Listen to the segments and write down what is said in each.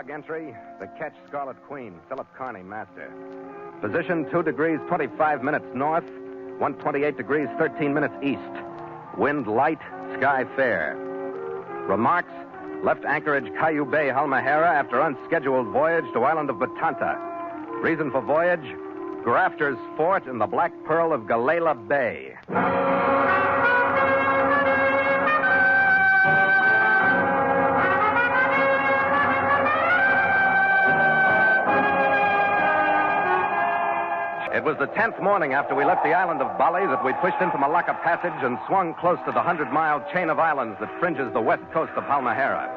Log entry, the ketch Scarlet Queen, Philip Carney, master. Position 2 degrees 25 minutes north, 128 degrees 13 minutes east. Wind light, sky fair. Remarks, left anchorage Cayuga Bay, Halmahera, after unscheduled voyage to island of Batanta. Reason for voyage, Grafters Fort in the Black Pearl of Galahla Bay. It was the 10th morning after we left the island of Bali that we pushed into Malacca Passage and swung close to the 100-mile chain of islands that fringes the west coast of Halmahera.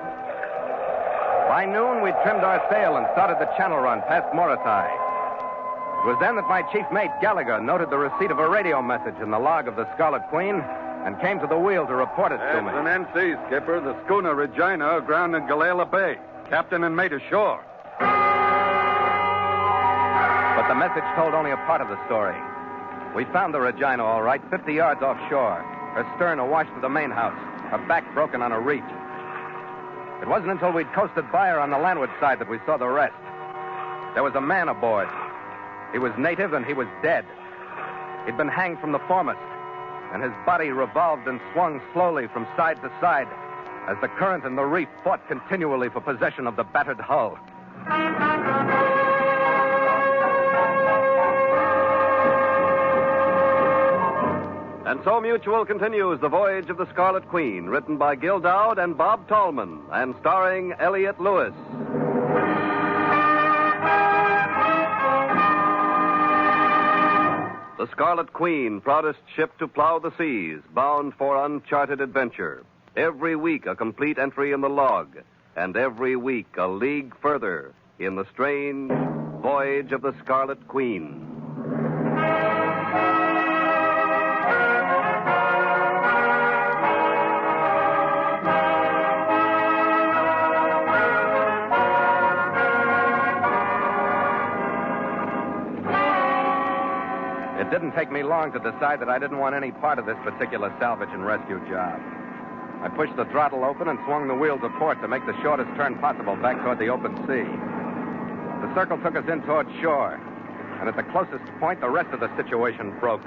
By noon, we trimmed our sail and started the channel run past Morotai. It was then that my chief mate, Galahla, noted the receipt of a radio message in the log of the Scarlet Queen and came to the wheel to report it to me. It's an NC, Skipper. The schooner Regina aground in Galahla Bay. Captain and mate ashore. But the message told only a part of the story. We found the Regina all right, 50 yards offshore. Her stern awash to the main house, her back broken on a reef. It wasn't until we'd coasted by her on the landward side that we saw the rest. There was a man aboard. He was native and he was dead. He'd been hanged from the foremast, and his body revolved and swung slowly from side to side as the current and the reef fought continually for possession of the battered hull. And so Mutual continues The Voyage of the Scarlet Queen, written by Gil Dowd and Bob Tallman, and starring Elliott Lewis. The Scarlet Queen, proudest ship to plow the seas, bound for uncharted adventure. Every week a complete entry in the log, and every week a league further in the strange Voyage of the Scarlet Queen. It didn't take me long to decide that I didn't want any part of this particular salvage and rescue job. I pushed the throttle open and swung the wheel to port to make the shortest turn possible back toward the open sea. The circle took us in toward shore, and at the closest point, the rest of the situation broke.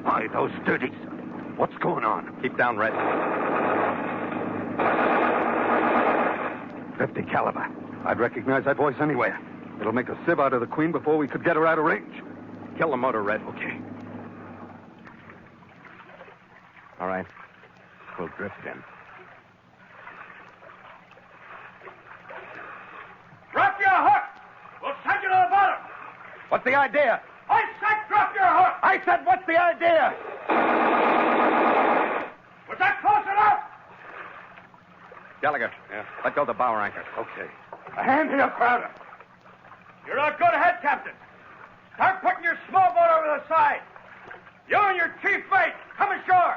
Hi, those dirties. What's going on? Keep down, Red. 50 caliber. I'd recognize that voice anywhere. It'll make a sieve out of the Queen before we could get her out of range. Kill the motor, Red. Okay. All right. We'll drift in. Drop your hook! We'll send you to the bottom! What's the idea? I said drop your hook! I said, what's the idea? Was that close enough? Gallagher. Yeah. Let go the bower anchor. Okay. A hand here, Crowder. You're a good head, Captain. Start putting your small boat over the side. You and your chief mate, come ashore.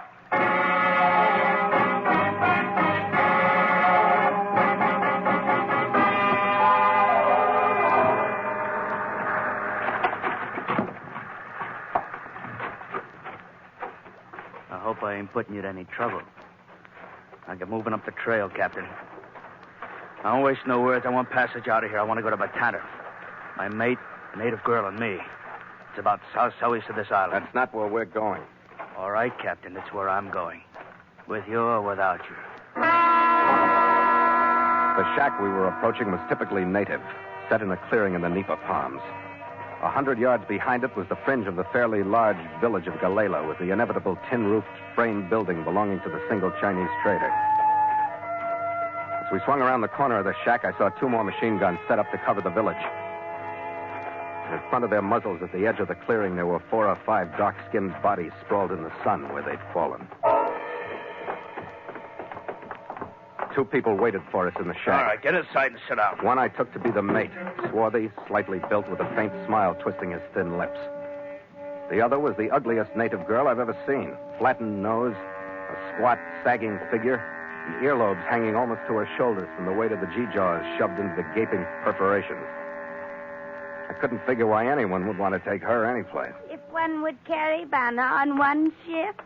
I hope I ain't putting you to any trouble. I get moving up the trail, Captain. I don't waste no words. I want passage out of here. I want to go to Batanta. My mate, a native girl, and me. It's about southeast of this island. That's not where we're going. All right, Captain. It's where I'm going. With you or without you. The shack we were approaching was typically native, set in a clearing in the nipa palms. 100 yards behind it was the fringe of the fairly large village of Galahla, with the inevitable tin-roofed frame building belonging to the single Chinese trader. As we swung around the corner of the shack, I saw 2 more machine guns set up to cover the village. In front of their muzzles at the edge of the clearing, there were 4 or 5 dark-skinned bodies sprawled in the sun where they'd fallen. 2 people waited for us in the shack. All right, get inside and sit down. One I took to be the mate, swarthy, slightly built, with a faint smile twisting his thin lips. The other was the ugliest native girl I've ever seen. Flattened nose, a squat, sagging figure, and earlobes hanging almost to her shoulders from the weight of the G-jaws shoved into the gaping perforations. I couldn't figure why anyone would want to take her anyplace. If one would carry Vanna on one ship.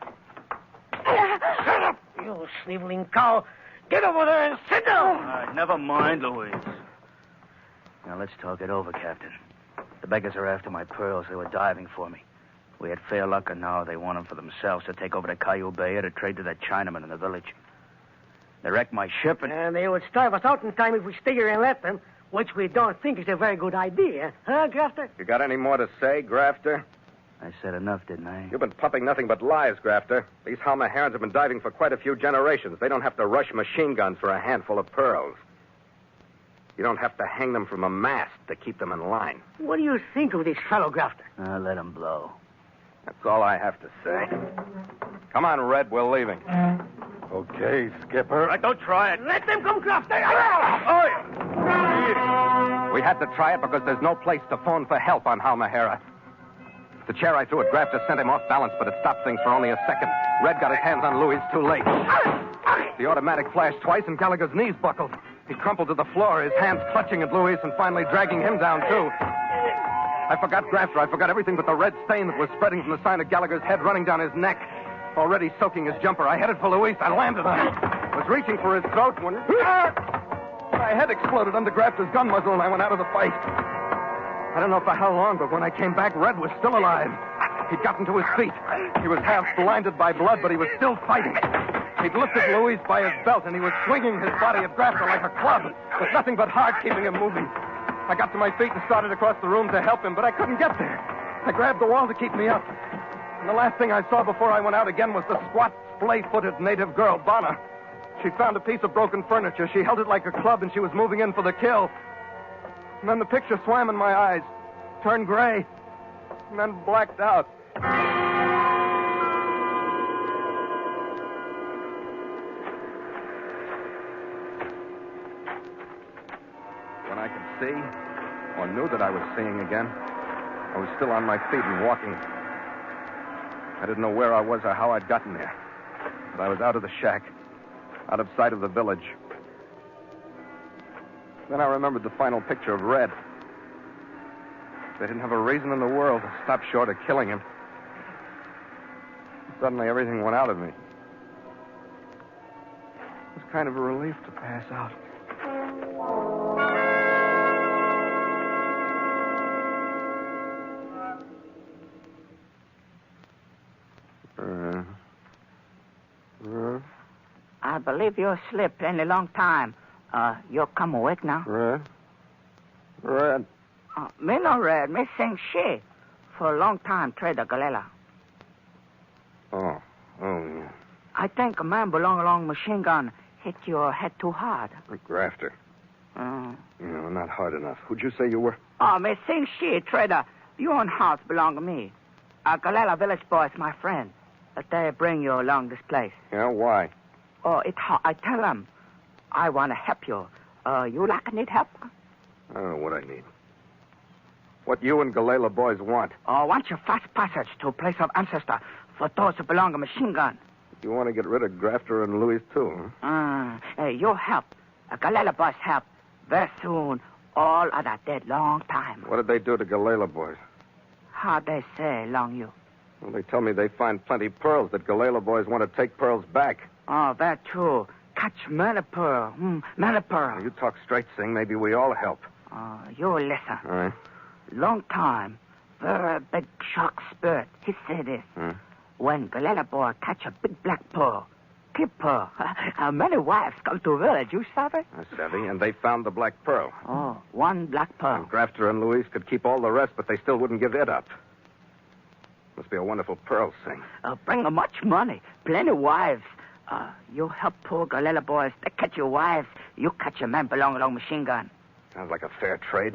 Shut up, you sniveling cow. Get over there and sit down. All right, never mind, Louise. Now, let's talk it over, Captain. The beggars are after my pearls. They were diving for me. We had fair luck, and now they want them for themselves to take over to Caillou Bay or to trade to that Chinaman in the village. They wrecked my ship, and... And they would starve us out in time if we stay here and let them, which we don't think is a very good idea. Huh, Grafter? You got any more to say, Grafter? I said enough, didn't I? You've been pumping nothing but lies, Grafter. These Halmaherons have been diving for quite a few generations. They don't have to rush machine guns for a handful of pearls. You don't have to hang them from a mast to keep them in line. What do you think of this fellow, Grafter? Let him blow. That's all I have to say. Come on, Red, we're leaving. Okay, Skipper. Don't try it. Let them come, Grafter. We had to try it because there's no place to phone for help on Halmahera. The chair I threw at Grafter sent him off balance, but it stopped things for only a second. Red got his hands on Louis too late. The automatic flashed twice, and Gallagher's knees buckled. He crumpled to the floor, his hands clutching at Louis and finally dragging him down, too. I forgot Grafter. I forgot everything but the red stain that was spreading from the side of Gallagher's head running down his neck, already soaking his jumper. I headed for Louis. I landed on him. Was reaching for his throat when... My head exploded under Grafter's gun muzzle, and I went out of the fight. I don't know for how long, but when I came back, Red was still alive. He'd gotten to his feet. He was half blinded by blood, but he was still fighting. He'd lifted Louise by his belt, and he was swinging his body at Grafter like a club, with nothing but heart keeping him moving. I got to my feet and started across the room to help him, but I couldn't get there. I grabbed the wall to keep me up. And the last thing I saw before I went out again was the squat, splay-footed native girl, Bonna. She found a piece of broken furniture. She held it like a club, and she was moving in for the kill. And then the picture swam in my eyes, turned gray, and then blacked out. When I could see, or knew that I was seeing again, I was still on my feet and walking. I didn't know where I was or how I'd gotten there, but I was out of the shack, out of sight of the village. Then I remembered the final picture of Red. They didn't have a reason in the world to stop short of killing him. Suddenly, everything went out of me. It was kind of a relief to pass out. I believe you slept in a long time. You come awake now? Red. Me no Red. Me sing she. For a long time, trade the Galahla. Oh, yeah. I think a man belong along machine gun hit your head too hard. Grafter. No, not hard enough. Who'd you say you were? Oh, me sing she, trader. Your own house belong to me. Galahla village boy is my friend. But they bring you along this place. Yeah, why? Oh, I tell them, I want to help you. You need help? I don't know what I need. What you and Galahla boys want. Want your fast passage to a place of ancestor for those who belong to machine gun. You want to get rid of Grafter and Louis, too, huh? You help. Galahla boys help. Very soon, all other dead long time. What did they do to Galahla boys? How they say long you? Well, they tell me they find plenty pearls, that Galahla boys want to take pearls back. Oh, that true. Catch many pearl. Many pearl. You talk straight, Sing. Maybe we all help. You listen. All right. Long time, very big shark spirit. He say this. When Galahla boy catch a big black pearl, keep pearl. Many wives come to village, you savvy? I savvy, and they found the black pearl. Oh, one black pearl. And Grafter and Louise could keep all the rest, but they still wouldn't give it up. Must be a wonderful pearl, Sing. Bring much money, plenty wives. You help poor Galahla boys. They catch your wives. You catch a man belong along machine gun. Sounds like a fair trade.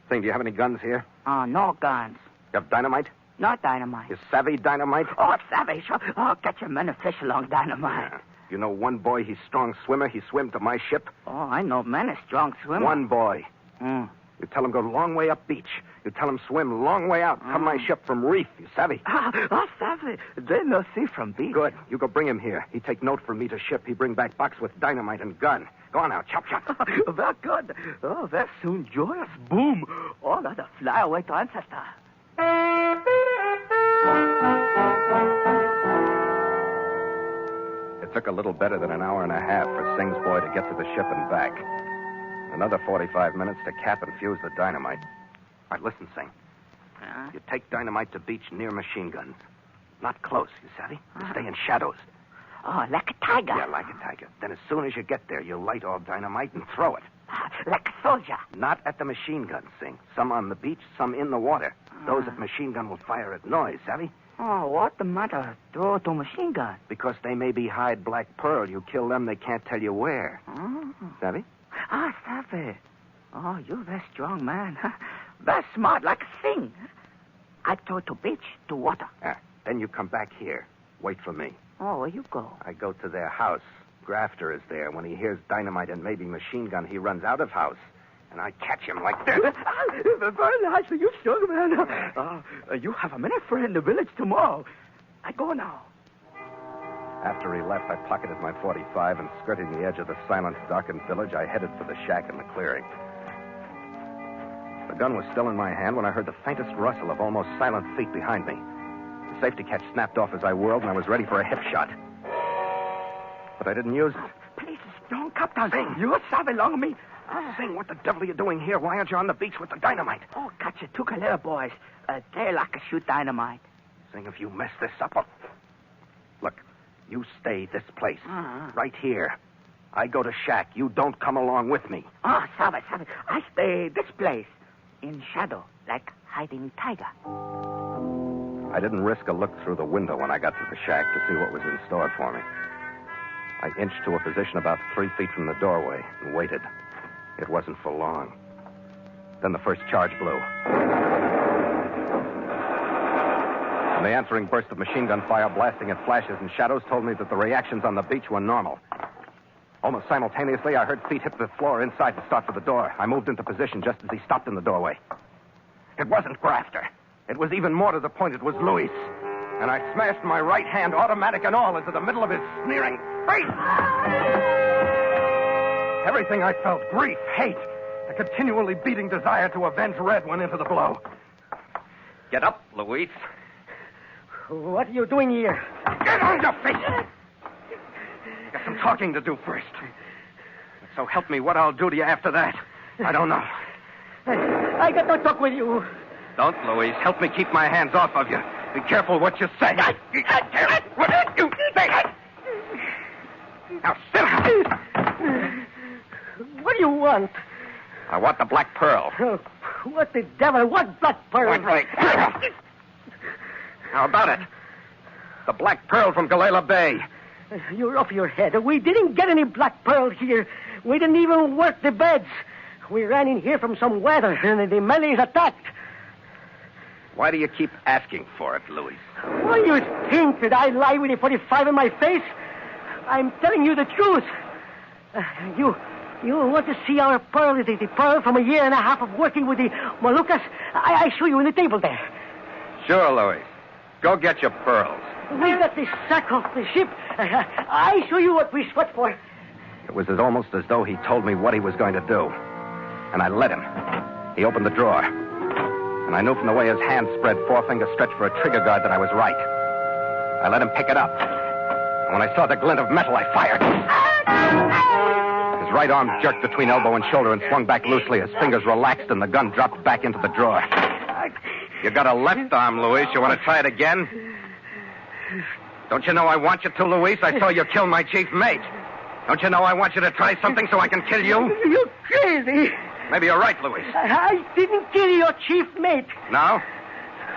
Sing, do you have any guns here? No guns. You have dynamite? No dynamite. You savvy dynamite? Oh, savvy, sure. Catch a man and fish along dynamite. Yeah. You know one boy, he's strong swimmer. He swim to my ship. I know many strong swimmer. One boy. You tell him go long way up beach. You tell him swim long way out. Come my ship from reef. You savvy? Savvy. They no see from beach. Good. You go bring him here. He take note from me to ship. He bring back box with dynamite and gun. Go on now. Chop, chop. Very good. Very soon joyous boom. All of the fly away to ancestor. It took a little better than an hour and a half for Singh's boy to get to the ship and back. Another 45 minutes to cap and fuse the dynamite. All right, listen, Singh. You take dynamite to beach near machine guns. Not close, you savvy? You stay in shadows. Oh, like a tiger. Yeah, like a tiger. Then as soon as you get there, you light all dynamite and throw it. Like a soldier. Not at the machine guns, Singh. Some on the beach, some in the water. Those at machine gun will fire at noise, savvy? Oh, what the matter? Throw it to machine gun. Because they may be hide black pearl. You kill them, they can't tell you where. Savvy? Savvy. Oh, you're very strong, man. Very smart, like a thing. I throw it to beach, to water. Then you come back here. Wait for me. Oh, where you go? I go to their house. Grafter is there. When he hears dynamite and maybe machine gun, he runs out of house. And I catch him like this. Very nice of you, strong man. You have a minute friend in the village tomorrow. I go now. After he left, I pocketed my .45 and skirting the edge of the silent, darkened village, I headed for the shack in the clearing. The gun was still in my hand when I heard the faintest rustle of almost silent feet behind me. The safety catch snapped off as I whirled, and I was ready for a hip shot. But I didn't use it. Please, strong captain. Sing. You savvy long me. Sing, what the devil are you doing here? Why aren't you on the beach with the dynamite? Oh, gotcha. Took a little boys. They like to shoot dynamite. Sing, if you mess this up, Look, you stay this place. Right here. I go to shack. You don't come along with me. Oh, savvy. I stay this place. In shadow, like hiding tiger. I didn't risk a look through the window when I got to the shack to see what was in store for me. I inched to a position about 3 feet from the doorway and waited. It wasn't for long. Then the first charge blew. And the answering burst of machine gun fire blasting at flashes and shadows told me that the reactions on the beach were normal. Almost simultaneously, I heard feet hit the floor inside to start for the door. I moved into position just as he stopped in the doorway. It wasn't Grafter. It was even more to the point, it was Luis. And I smashed my right hand, automatic and all, into the middle of his sneering face. Everything I felt, grief, hate, a continually beating desire to avenge Red went into the blow. Get up, Luis. What are you doing here? Get on your face! Got some talking to do first. So help me, what I'll do to you after that, I don't know. I got to talk with you. Don't, Luis. Help me keep my hands off of you. Be careful what you say. What you say? Now sit down. What do you want? I want the black pearl. Oh, what the devil? What black pearl? What black pearl? How about it? The black pearl from Galahla Bay. You're off your head. We didn't get any black pearl here. We didn't even work the beds. We ran in here from some weather, and the Malays attacked. Why do you keep asking for it, Luis? Why do you think that I lie with a 45 in my face? I'm telling you the truth. You want to see our pearl, the pearl from a year and a half of working with the Moluccas? I show you in the table there. Sure, Luis. Go get your pearls. We got the sack off the ship. I show you what we sweat for. It was almost as though he told me what he was going to do. And I let him. He opened the drawer. And I knew from the way his hand spread, forefinger stretched for a trigger guard, that I was right. I let him pick it up. And when I saw the glint of metal, I fired. His right arm jerked between elbow and shoulder and swung back loosely. His fingers relaxed and the gun dropped back into the drawer. You got a left arm, Luis. You want to try it again? Don't you know I want you to, Luis? I saw you kill my chief mate. Don't you know I want you to try something so I can kill you? You're crazy. Maybe you're right, Luis. I didn't kill your chief mate. No?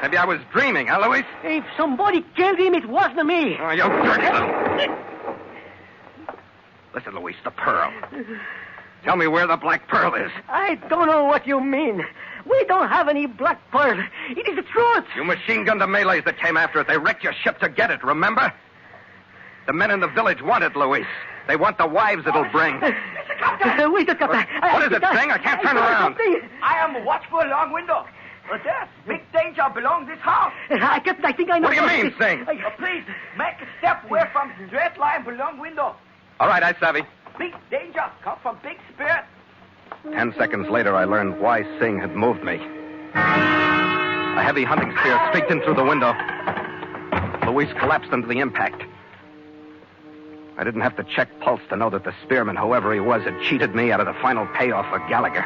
Maybe I was dreaming, huh, Luis? If somebody killed him, it wasn't me. Oh, you dirty little... Listen, Luis, the pearl. Tell me where the black pearl is. I don't know what you mean. We don't have any black pearl. It is the truth. You machine-gunned the Malays that came after it. They wrecked your ship to get it, remember? The men in the village want it, Luis. They want the wives it'll bring. Wait, Captain. What is it, Sing? I can't turn around. I am watchful long window. But there's big danger belong this house. I think I know. What do you mean, Sing? Please, make a step away from straight line belong window. All right, I savvy. Big danger come from big spirit. 10 seconds later, I learned why Sing had moved me. A heavy hunting spear streaked in through the window. Luis collapsed under the impact. I didn't have to check pulse to know that the spearman, whoever he was, had cheated me out of the final payoff for Gallagher.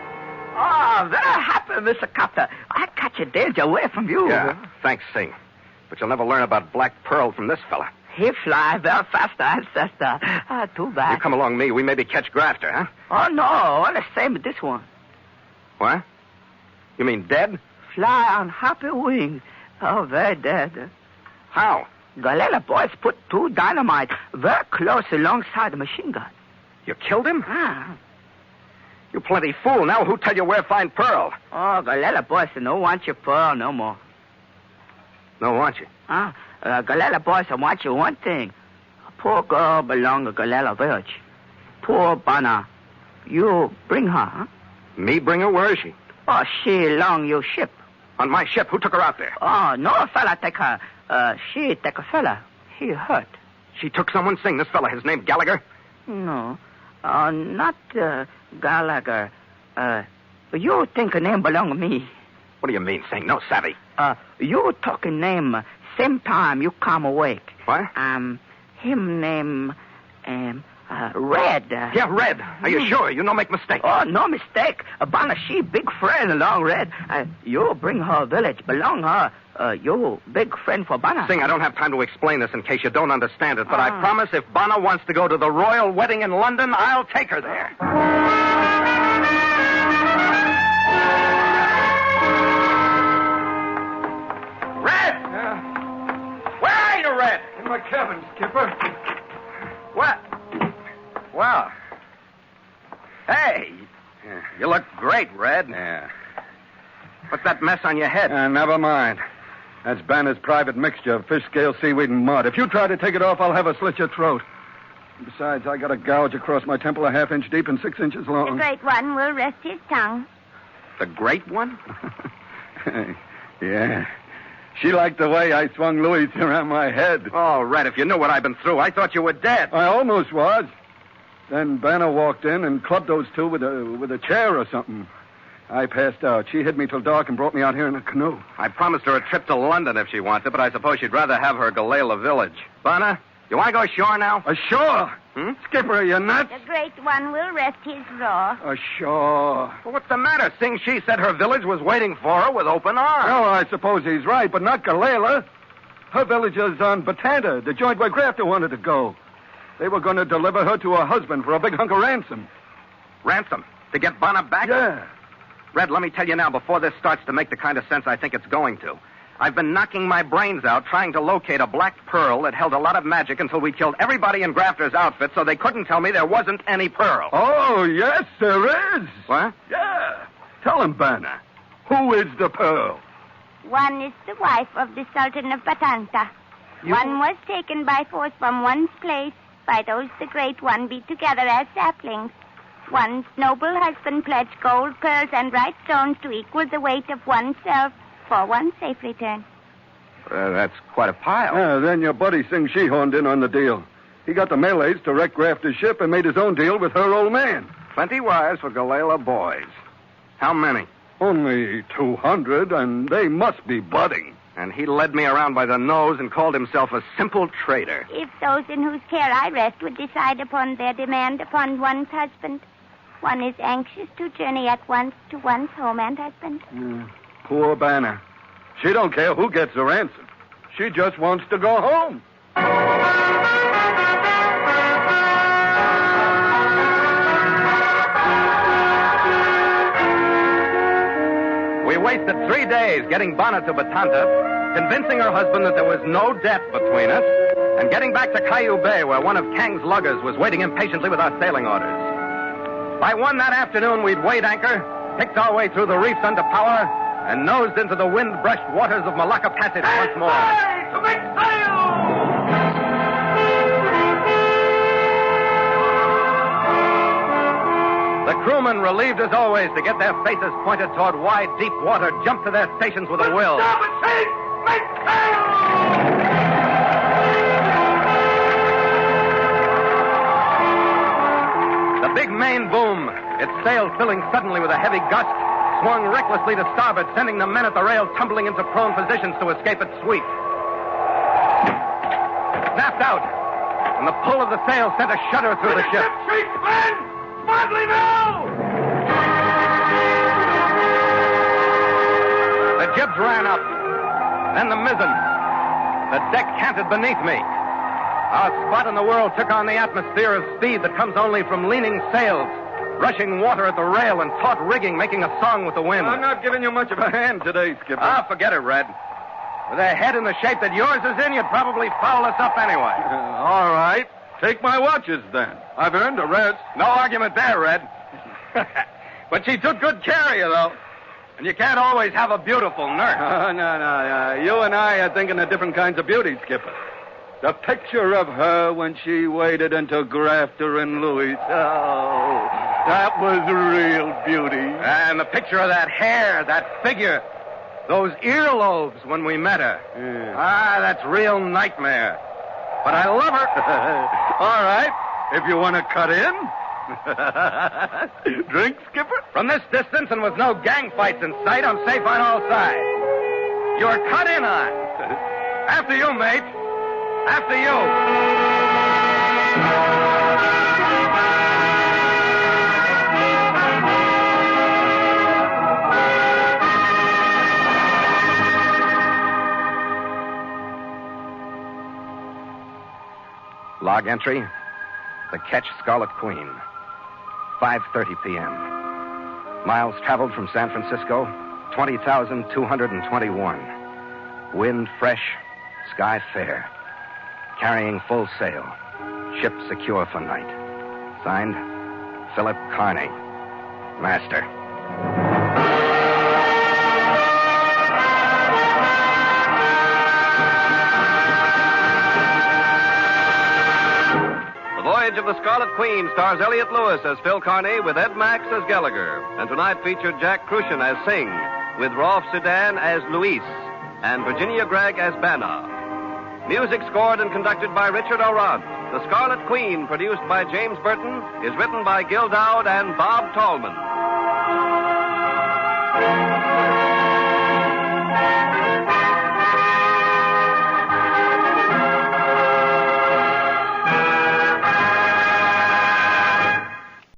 Oh, very happy, Mr. Captain. I catch a danger away from you. Yeah, thanks, Sing. But you'll never learn about Black Pearl from this fella. He fly very faster and faster. Too bad. You come along me, we maybe catch Grafter, huh? Oh, no, all the same with this one. What? You mean dead? Fly on happy wings. Oh, very dead. How? Galahla boys put 2 dynamite very close alongside the machine gun. You killed him? Ah. You plenty fool. Now who tell you where to find Pearl? Oh, Galahla boys no want your pearl no more. No, want you? Galahla boys want you one thing. A poor girl belong to Galahla village. Poor Bana. You bring her, huh? Me bring her? Where is she? Oh, she along your ship. On my ship. Who took her out there? Oh, no fella take her. She take a fella. He hurt. She took someone, Sing. This fella, his name Gallagher? No. Not Gallagher. You think a name belong to me. What do you mean, Sing? No savvy. You talking name same time you come awake. What? Him name, Red. Yeah, Red. Are you sure? You no make mistake. Oh, no mistake. Bana, she big friend along Red. You bring her village, belong her. You big friend for Bana. Sing, I don't have time to explain this in case you don't understand it, but I promise if Bana wants to go to the royal wedding in London, I'll take her there. Red! Where are you, Red? In my cabin, Skipper. What? Well. Hey, you look great, Red. Yeah. What's that mess on your head? Never mind. That's Banner's private mixture of fish scale, seaweed, and mud. If you try to take it off, I'll have her slit your throat. Besides, I got a gouge across my temple 1/2 inch deep and 6 inches long. The Great One will rest his tongue. The Great One? Yeah. She liked the way I swung Louis around my head. Oh, Red, if you knew what I've been through, I thought you were dead. I almost was. Then Banner walked in and clubbed those two with a chair or something. I passed out. She hid me till dark and brought me out here in a canoe. I promised her a trip to London if she wants it, but I suppose she'd rather have her Galahla village. Bana, you want to go ashore now? Ashore? Skipper, are you nuts? The Great One will rest his roar. Ashore. Well, what's the matter? Sing she said her village was waiting for her with open arms. Oh, I suppose he's right, but not Galahla. Her village is on Batanta, the joint where Grafter wanted to go. They were going to deliver her to her husband for a big hunk of ransom. Ransom? To get Bana back? Yeah. Red, let me tell you now, before this starts to make the kind of sense I think it's going to. I've been knocking my brains out trying to locate a black pearl that held a lot of magic until we killed everybody in Grafter's outfit so they couldn't tell me there wasn't any pearl. Oh, yes, there is. What? Yeah. Tell him, Banner. Who is the pearl? One is the wife of the Sultan of Batanta. One was taken by force from one's place by those the Great One beat together as saplings. One's noble husband pledged gold, pearls, and bright stones to equal the weight of oneself for one's safe return. That's quite a pile. Then your buddy Sing She horned in on the deal. He got the Malays to wreck Grafter's ship and made his own deal with her old man. Plenty wise for Galahla boys. How many? Only 200, and they must be budding. And he led me around by the nose and called himself a simple trader. If those in whose care I rest would decide upon their demand upon one's husband, one is anxious to journey at once to one's home and husband. Poor Banner. She don't care who gets the ransom. She just wants to go home. We wasted 3 days getting Bana to Batanta, convincing her husband that there was no debt between us, and getting back to Caillou Bay where one of Kang's luggers was waiting impatiently with our sailing orders. By 1 that afternoon, we'd weighed anchor, picked our way through the reefs under power, and nosed into the wind-brushed waters of Malacca Passage once more. To make sail! The crewmen, relieved as always to get their faces pointed toward wide, deep water, jumped to their stations with a will. Starboard sail! Make sail! The big main boom, its sail filling suddenly with a heavy gust, swung recklessly to starboard, sending the men at the rail tumbling into prone positions to escape its sweep. Snapped out. and the pull of the sail sent a shudder through the ship. Shriek, men! Smartly now! The jibs ran up, then the mizzen. The deck canted beneath me. Our spot in the world took on the atmosphere of speed that comes only from leaning sails, rushing water at the rail and taut rigging, making a song with the wind. I'm not giving you much of a hand today, Skipper. Ah, forget it, Red. With a head in the shape that yours is in, you'd probably foul us up anyway. All right. Take my watches, then. I've earned a rest. No argument there, Red. But she took good care of you, though. And you can't always have a beautiful nurse. No. You and I are thinking of different kinds of beauty, Skipper. The picture of her when she waded into Grafter and Louis. Oh, that was real beauty. And the picture of that hair, that figure, those earlobes when we met her. Yeah. Ah, that's real nightmare. But I love her. All right, if you want to cut in. Drink, Skipper? From this distance and with no gang fights in sight, I'm safe on all sides. You're cut in on. After you, mate. After you. Log entry. The Ketch Scarlet Queen. 5:30 p.m. Miles traveled from San Francisco, 20,221. Wind fresh, sky fair. Carrying full sail. Ship secure for night. Signed, Philip Carney, Master. The Voyage of the Scarlet Queen stars Elliot Lewis as Phil Carney with Ed Max as Gallagher. And tonight featured Jack Crucian as Sing, with Rolf Sedan as Luis, and Virginia Gregg as Banna. Music scored and conducted by Richard O'Rod. The Scarlet Queen, produced by James Burton, is written by Gil Dowd and Bob Tallman.